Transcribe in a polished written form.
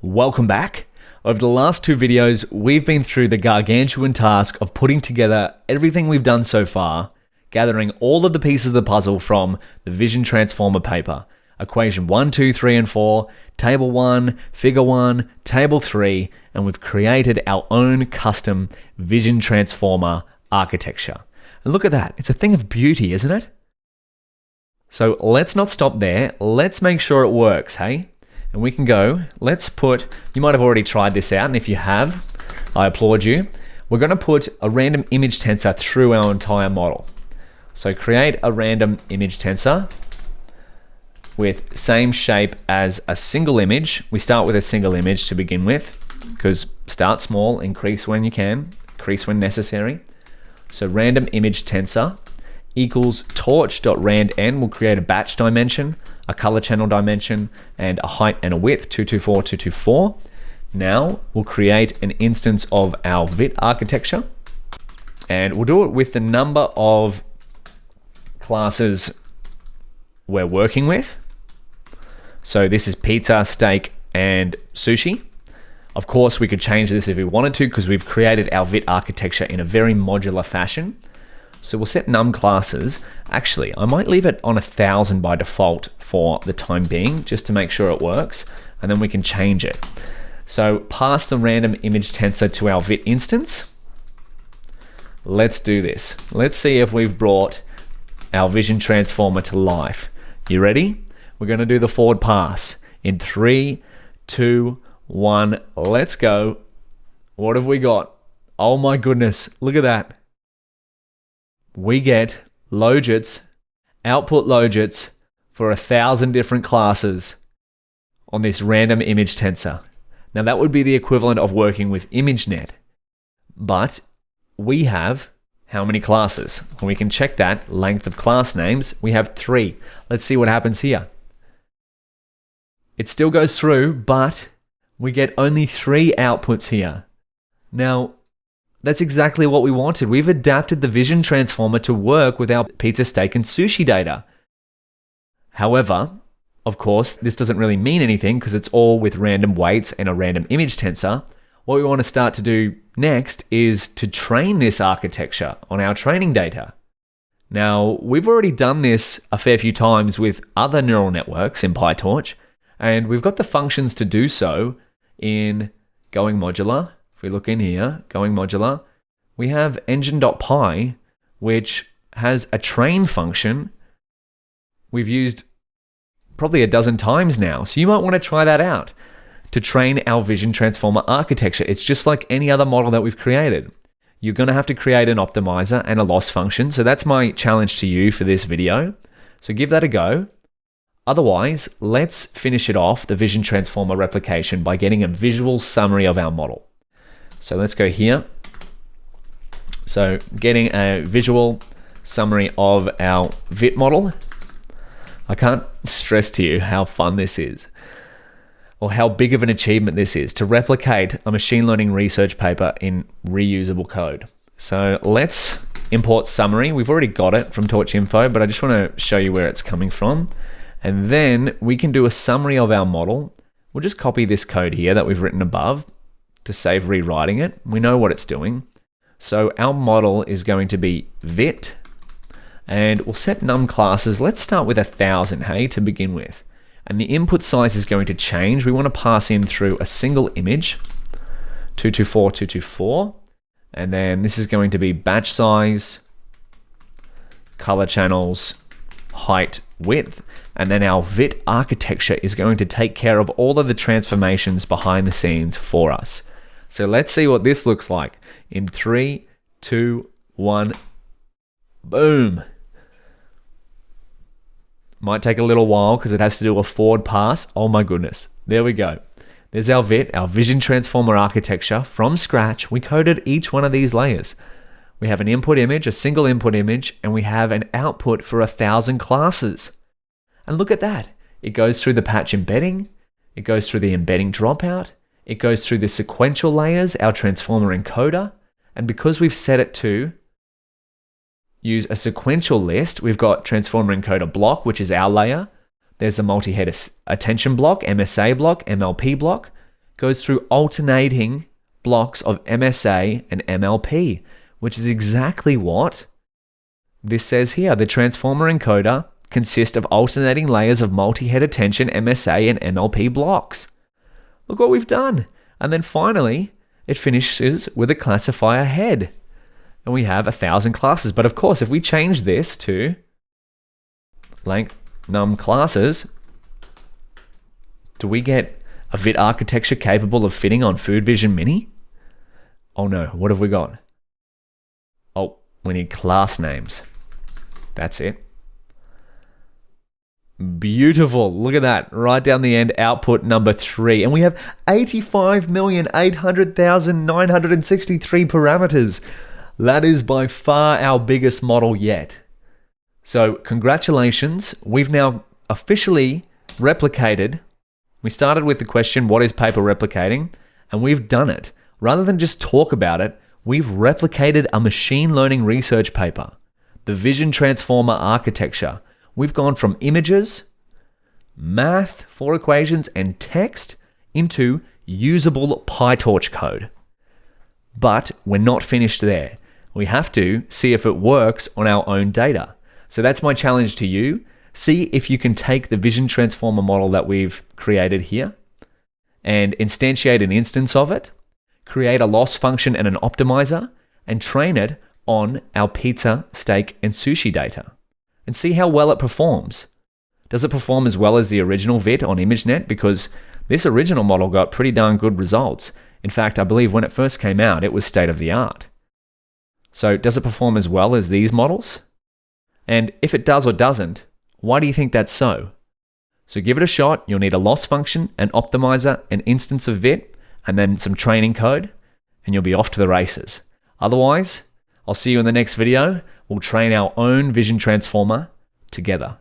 Welcome back. Over the last two videos, we've been through the gargantuan task of putting together everything we've done so far, gathering all of the pieces of the puzzle from the Vision Transformer paper. Equation 1, 2, 3, and 4, Table 1, Figure 1, Table 3, and we've created our own custom Vision Transformer architecture. And look at that, it's a thing of beauty, isn't it? So let's not stop there, let's make sure it works, hey? And we can go, let's put, you might have already tried this out, and if you have, I applaud you. We're gonna put a random image tensor through our entire model. So create a random image tensor with same shape as a single image. We start with a single image to begin with, because start small, increase when you can, increase when necessary. So random image tensor equals torch.randn will create a batch dimension, a color channel dimension, and a height and a width, 224, 224. Now we'll create an instance of our VIT architecture, and we'll do it with the number of classes we're working with. So this is pizza, steak, and sushi. Of course, we could change this if we wanted to, because we've created our VIT architecture in a very modular fashion. So we'll set num classes. Actually, I might leave it on 1,000 by default for the time being, just to make sure it works, and then we can change it. So pass the random image tensor to our VIT instance. Let's do this. Let's see if we've brought our Vision Transformer to life. You ready? We're gonna do the forward pass. In 3, 2, 1, let's go. What have we got? Oh my goodness, look at that. We get logits, output logits for 1,000 different classes on this random image tensor. Now that would be the equivalent of working with ImageNet, but we have how many classes? Well, we can check that. Length of class names, we have 3. Let's see what happens here. It still goes through, but we get only 3 outputs here. Now, that's exactly what we wanted. We've adapted the Vision Transformer to work with our pizza, steak, and sushi data. However, of course, this doesn't really mean anything because it's all with random weights and a random image tensor. What we want to start to do next is to train this architecture on our training data. Now, we've already done this a fair few times with other neural networks in PyTorch, and we've got the functions to do so in going modular. If we look in here, going modular, we have engine.py, which has a train function we've used probably a dozen times now. So you might want to try that out to train our Vision Transformer architecture. It's just like any other model that we've created. You're going to have to create an optimizer and a loss function. So that's my challenge to you for this video. So give that a go. Otherwise, let's finish it off, the Vision Transformer replication, by getting a visual summary of our model. So let's go here. So getting a visual summary of our VIT model. I can't stress to you how fun this is, or how big of an achievement this is, to replicate a machine learning research paper in reusable code. So let's import summary. We've already got it from Torch Info, but I just want to show you where it's coming from. And then we can do a summary of our model. We'll just copy this code here that we've written above to save rewriting it. We know what it's doing. So our model is going to be VIT, and we'll set num classes. Let's start with 1,000, hey, to begin with. And the input size is going to change. We want to pass in through a single image, 224, 224. And then this is going to be batch size, color channels, height, width. And then our VIT architecture is going to take care of all of the transformations behind the scenes for us. So let's see what this looks like in 3, 2, 1, boom. Might take a little while because it has to do a forward pass. Oh my goodness, there we go. There's our VIT, our Vision Transformer architecture from scratch. We coded each one of these layers. We have an input image, a single input image, and we have an output for 1,000 classes. And look at that. It goes through the patch embedding. It goes through the embedding dropout. It goes through the sequential layers, our transformer encoder. And because we've set it to use a sequential list, we've got transformer encoder block, which is our layer. There's the multi-head attention block, MSA block, MLP block. goes through alternating blocks of MSA and MLP, which is exactly what this says here. The transformer encoder consists of alternating layers of multi-head attention, MSA, and MLP blocks. Look what we've done. And then finally, it finishes with a classifier head. And we have 1,000 classes. But of course, if we change this to length num classes, do we get a VIT architecture capable of fitting on Food Vision Mini? Oh no, what have we got? Oh, we need class names. That's it. Beautiful. Look at that. Right down the end, output number 3. And we have 85,800,963 parameters. That is by far our biggest model yet. So congratulations. We've now officially replicated. We started with the question, what is paper replicating? And we've done it. Rather than just talk about it, we've replicated a machine learning research paper, the Vision Transformer architecture. We've gone from images, math, 4 equations, and text into usable PyTorch code. But we're not finished there. We have to see if it works on our own data. So that's my challenge to you. See if you can take the Vision Transformer model that we've created here and instantiate an instance of it, create a loss function and an optimizer, and train it on our pizza, steak, and sushi data. And see how well it performs. Does it perform as well as the original VIT on ImageNet? Because this original model got pretty darn good results. In fact, I believe when it first came out, it was state of the art. So does it perform as well as these models? And if it does or doesn't, why do you think that's so? So give it a shot. You'll need a loss function, an optimizer, an instance of VIT, and then some training code, and you'll be off to the races. Otherwise, I'll see you in the next video. We'll train our own Vision Transformer together.